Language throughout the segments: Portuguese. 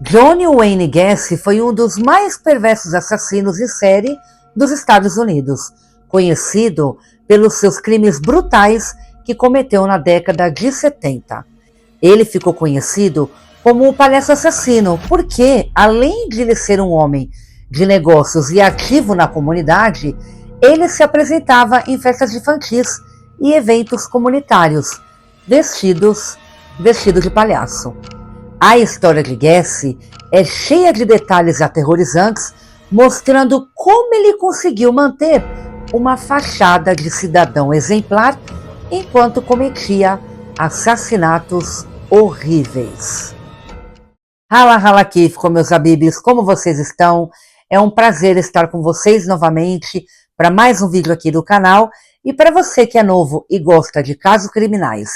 Johnny Wayne Gacy foi um dos mais perversos assassinos em série dos Estados Unidos, conhecido pelos seus crimes brutais que cometeu na década de 70. Ele ficou conhecido como o palhaço assassino porque, além de ele ser um homem de negócios e ativo na comunidade, ele se apresentava em festas infantis e eventos comunitários, vestido de palhaço. A história de Gacy é cheia de detalhes aterrorizantes, mostrando como ele conseguiu manter uma fachada de cidadão exemplar enquanto cometia assassinatos horríveis. Rala Kif, meus amigos, como vocês estão? É um prazer estar com vocês novamente para mais um vídeo aqui do canal. E para você que é novo e gosta de casos criminais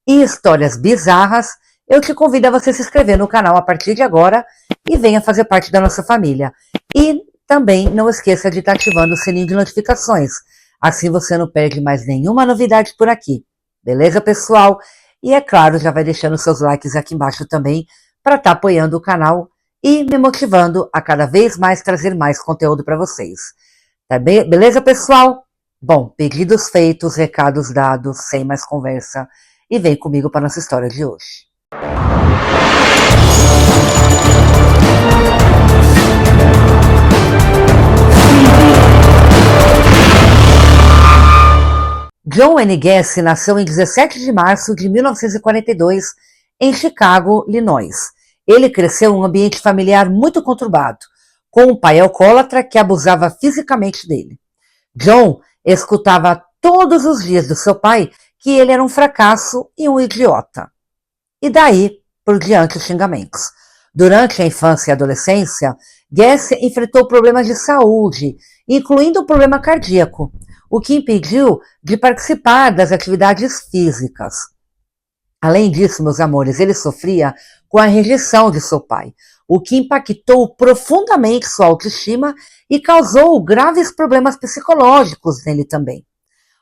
e histórias bizarras, eu te convido a você se inscrever no canal a partir de agora e venha fazer parte da nossa família. E também não esqueça de estar ativando o sininho de notificações, assim você não perde mais nenhuma novidade por aqui. Beleza, pessoal? E é claro, já vai deixando seus likes aqui embaixo também para estar apoiando o canal e me motivando a cada vez mais trazer mais conteúdo para vocês. Tá bem? Beleza, pessoal? Bom, pedidos feitos, recados dados, sem mais conversa, e vem comigo para a nossa história de hoje. John Wayne Gacy nasceu em 17 de março de 1942 em Chicago, Illinois. Ele cresceu em um ambiente familiar muito conturbado, com um pai alcoólatra que abusava fisicamente dele. John escutava todos os dias do seu pai que ele era um fracasso e um idiota. E daí por diante os xingamentos. Durante a infância e adolescência, Gacy enfrentou problemas de saúde, incluindo um problema cardíaco, o que impediu de participar das atividades físicas. Além disso, meus amores, ele sofria com a rejeição de seu pai, o que impactou profundamente sua autoestima e causou graves problemas psicológicos nele também.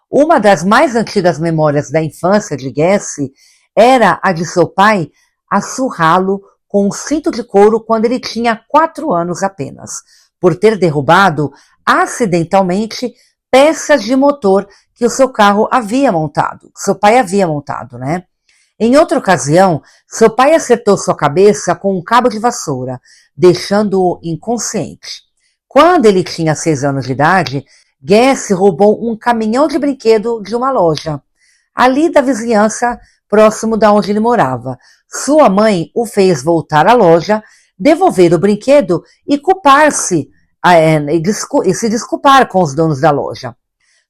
Uma das mais antigas memórias da infância de Gacy era a de seu pai assurrá-lo com um cinto de couro quando ele tinha 4 anos apenas, por ter derrubado acidentalmente peças de motor que o seu carro havia montado, seu pai havia montado, né? Em outra ocasião, seu pai acertou sua cabeça com um cabo de vassoura, deixando-o inconsciente. Quando ele tinha 6 anos de idade, Gacy roubou um caminhão de brinquedo de uma loja, ali da vizinhança, próximo da onde ele morava. Sua mãe o fez voltar à loja, devolver o brinquedo e se desculpar com os donos da loja.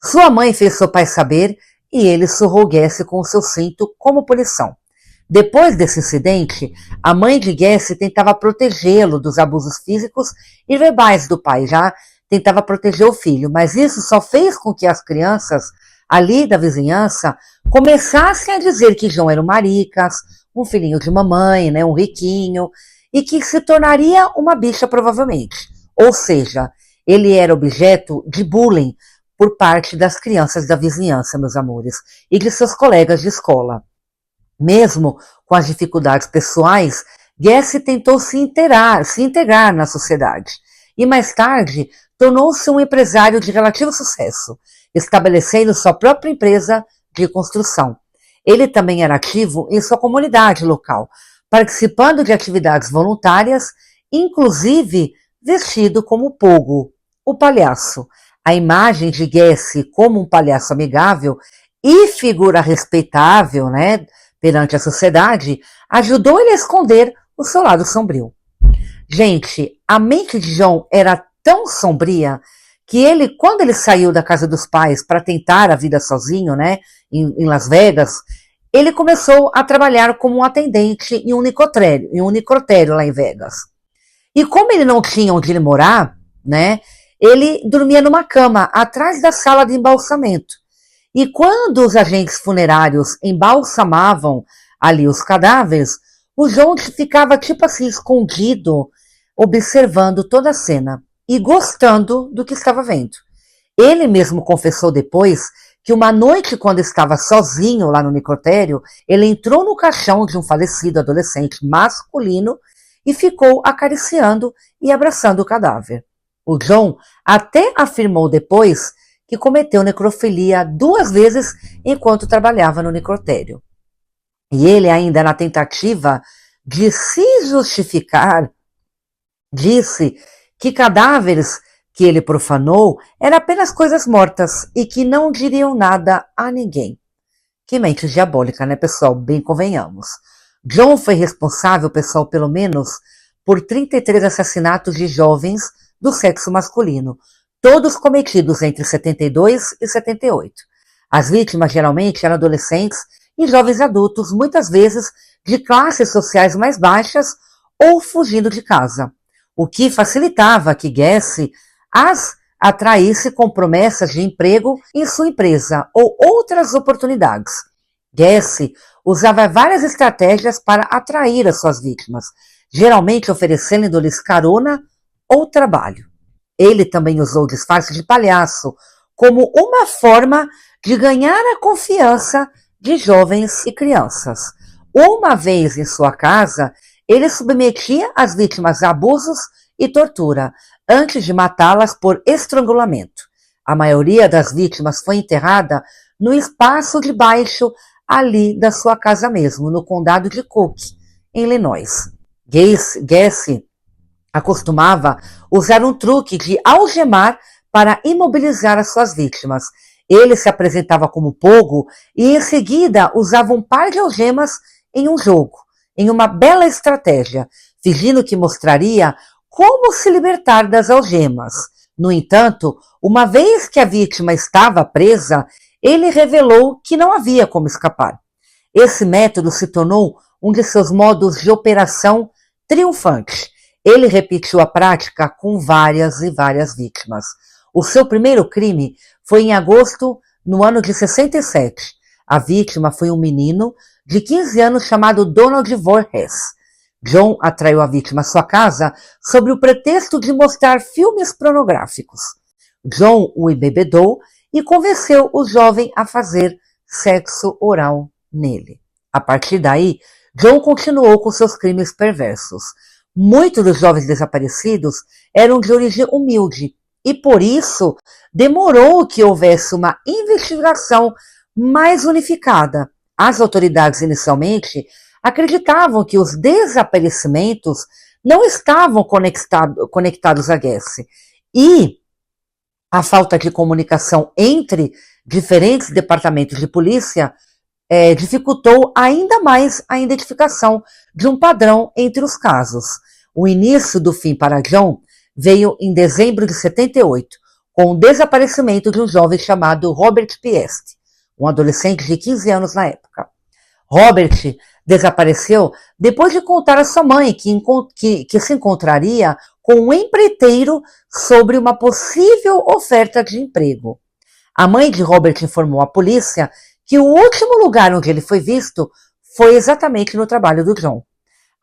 Sua mãe fez seu pai saber e ele surrou Gacy com seu cinto como punição. Depois desse incidente, a mãe de Gacy tentava protegê-lo dos abusos físicos e verbais do pai, já tentava proteger o filho, mas isso só fez com que as crianças ali da vizinhança começassem a dizer que João era um maricas, um filhinho de mamãe, né, um riquinho, e que se tornaria uma bicha provavelmente. Ou seja, ele era objeto de bullying por parte das crianças da vizinhança, meus amores, e de seus colegas de escola. Mesmo com as dificuldades pessoais, Gacy tentou se integrar na sociedade e mais tarde tornou-se um empresário de relativo sucesso, estabelecendo sua própria empresa de construção. Ele também era ativo em sua comunidade local, participando de atividades voluntárias, inclusive vestido como Pogo, o palhaço. A imagem de Gacy como um palhaço amigável e figura respeitável, né, perante a sociedade, ajudou ele a esconder o seu lado sombrio. Gente, a mente de John era tão sombria que ele, quando ele saiu da casa dos pais para tentar a vida sozinho, né, em Las Vegas, ele começou a trabalhar como um atendente em um necrotério lá em Vegas. E como ele não tinha onde ele morar, né, ele dormia numa cama atrás da sala de embalsamento. E quando os agentes funerários embalsamavam ali os cadáveres, o John ficava tipo assim escondido, observando toda a cena e gostando do que estava vendo. Ele mesmo confessou depois que uma noite, quando estava sozinho lá no necrotério, ele entrou no caixão de um falecido adolescente masculino e ficou acariciando e abraçando o cadáver. O John até afirmou depois que cometeu necrofilia 2 vezes enquanto trabalhava no necrotério. E ele, ainda na tentativa de se justificar, disse que cadáveres que ele profanou eram apenas coisas mortas e que não diriam nada a ninguém. Que mente diabólica, né, pessoal? Bem convenhamos. John foi responsável, pessoal, pelo menos por 33 assassinatos de jovens do sexo masculino, todos cometidos entre 72 e 78. As vítimas geralmente eram adolescentes e jovens adultos, muitas vezes de classes sociais mais baixas ou fugindo de casa, o que facilitava que Gacy as atraísse com promessas de emprego em sua empresa ou outras oportunidades. Gacy usava várias estratégias para atrair as suas vítimas, geralmente oferecendo-lhes carona ou trabalho. Ele também usou o disfarce de palhaço como uma forma de ganhar a confiança de jovens e crianças. Uma vez em sua casa, ele submetia as vítimas a abusos e tortura, antes de matá-las por estrangulamento. A maioria das vítimas foi enterrada no espaço de baixo ali da sua casa mesmo, no condado de Cook, em Illinois. Gacy acostumava usar um truque de algemar para imobilizar as suas vítimas. Ele se apresentava como pogo e em seguida usava um par de algemas em um jogo, em uma bela estratégia, fingindo que mostraria como se libertar das algemas. No entanto, uma vez que a vítima estava presa, ele revelou que não havia como escapar. Esse método se tornou um de seus modos de operação triunfante. Ele repetiu a prática com várias e várias vítimas. O seu primeiro crime foi em agosto, no ano de 67. A vítima foi um menino de 15 anos chamado Donald Voorhees. John atraiu a vítima à sua casa sob o pretexto de mostrar filmes pornográficos. John o embebedou e convenceu o jovem a fazer sexo oral nele. A partir daí, John continuou com seus crimes perversos. Muitos dos jovens desaparecidos eram de origem humilde e, por isso, demorou que houvesse uma investigação mais unificada. As autoridades, inicialmente, acreditavam que os desaparecimentos não estavam conectados a Gacy e a falta de comunicação entre diferentes departamentos de polícia dificultou ainda mais a identificação de um padrão entre os casos. O início do fim para John veio em dezembro de 78, com o desaparecimento de um jovem chamado Robert Piest, um adolescente de 15 anos na época. Robert desapareceu depois de contar à sua mãe que se encontraria com um empreiteiro sobre uma possível oferta de emprego. A mãe de Robert informou à polícia que o último lugar onde ele foi visto foi exatamente no trabalho do John.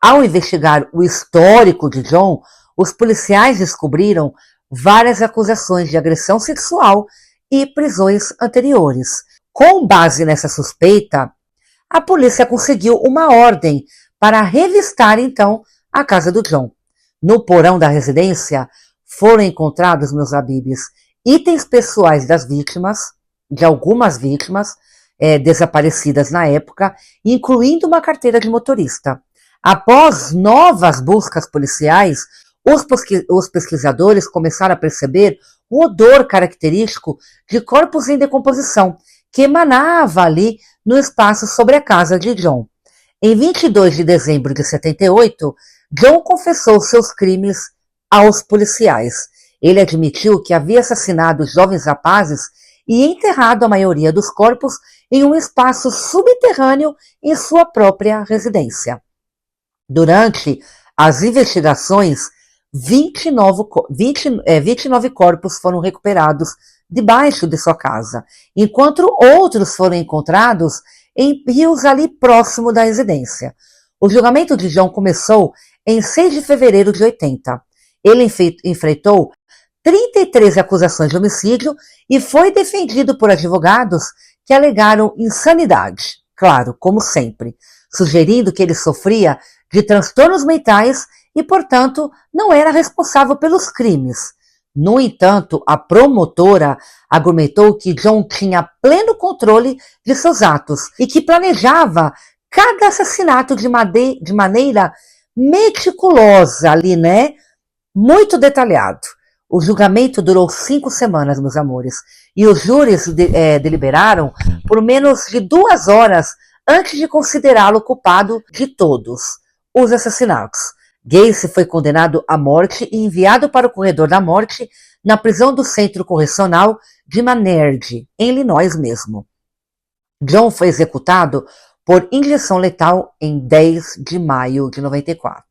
Ao investigar o histórico de John, os policiais descobriram várias acusações de agressão sexual e prisões anteriores. Com base nessa suspeita, a polícia conseguiu uma ordem para revistar, então, a casa do John. No porão da residência foram encontrados, meus habibes, itens pessoais das vítimas, de algumas vítimas desaparecidas na época, incluindo uma carteira de motorista. Após novas buscas policiais, os pesquisadores começaram a perceber o odor característico de corpos em decomposição, que emanava ali no espaço sobre a casa de John. Em 22 de dezembro de 78, John confessou seus crimes aos policiais. Ele admitiu que havia assassinado jovens rapazes e enterrado a maioria dos corpos em um espaço subterrâneo em sua própria residência. Durante as investigações, 29 corpos foram recuperados debaixo de sua casa, enquanto outros foram encontrados em rios ali próximo da residência. O julgamento de John começou em 6 de fevereiro de 80. Ele enfrentou 33 acusações de homicídio e foi defendido por advogados que alegaram insanidade, claro, como sempre, sugerindo que ele sofria de transtornos mentais e, portanto, não era responsável pelos crimes. No entanto, a promotora argumentou que John tinha pleno controle de seus atos e que planejava cada assassinato de maneira meticulosa ali, né? Muito detalhado. O julgamento durou 5 semanas, meus amores, e os júris deliberaram por menos de 2 horas antes de considerá-lo culpado de todos os assassinatos. Gacy foi condenado à morte e enviado para o corredor da morte na prisão do Centro Correcional de Maynard, em Illinois mesmo. John foi executado por injeção letal em 10 de maio de 94.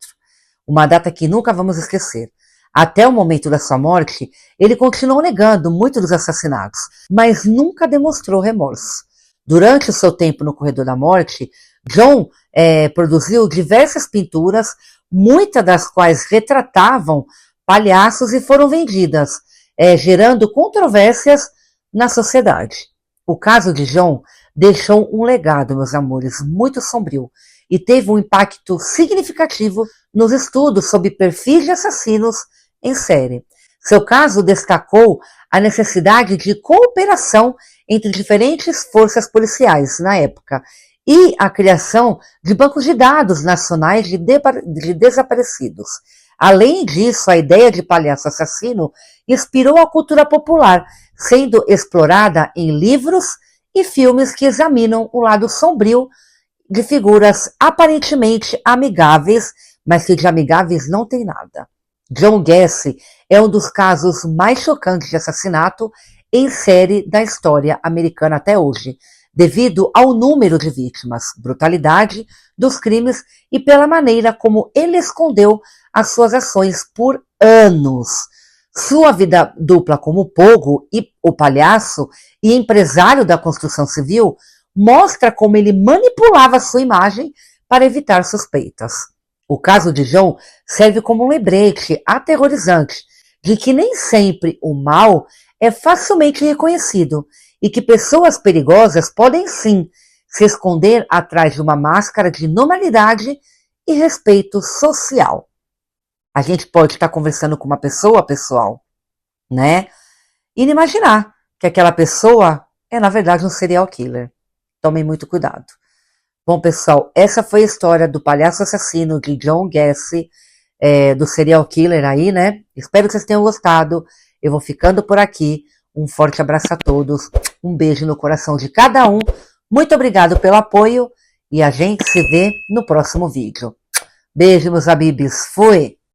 Uma data que nunca vamos esquecer. Até o momento da sua morte, ele continuou negando muitos dos assassinatos, mas nunca demonstrou remorso. Durante o seu tempo no corredor da morte, John produziu diversas pinturas, muitas das quais retratavam palhaços e foram vendidas, gerando controvérsias na sociedade. O caso de John deixou um legado, meus amores, muito sombrio e teve um impacto significativo nos estudos sobre perfis de assassinos em série. Seu caso destacou a necessidade de cooperação entre diferentes forças policiais na época e a criação de bancos de dados nacionais de desaparecidos. Além disso, a ideia de palhaço assassino inspirou a cultura popular, sendo explorada em livros e filmes que examinam o lado sombrio de figuras aparentemente amigáveis, mas que de amigáveis não tem nada. John Gacy é um dos casos mais chocantes de assassinato em série da história americana até hoje, devido ao número de vítimas, brutalidade dos crimes e pela maneira como ele escondeu as suas ações por anos. Sua vida dupla como pogo e o palhaço e empresário da construção civil mostra como ele manipulava sua imagem para evitar suspeitas. O caso de John serve como um lembrete aterrorizante de que nem sempre o mal é facilmente reconhecido e que pessoas perigosas podem sim se esconder atrás de uma máscara de normalidade e respeito social. A gente pode estar conversando com uma pessoa, pessoal, né? E imaginar que aquela pessoa é, na verdade, um serial killer. Tomem muito cuidado. Bom, pessoal, essa foi a história do palhaço assassino de John Gacy, do serial killer aí, né? Espero que vocês tenham gostado. Eu vou ficando por aqui. Um forte abraço a todos. Um beijo no coração de cada um. Muito obrigado pelo apoio e a gente se vê no próximo vídeo. Beijo, meus amigos. Fui!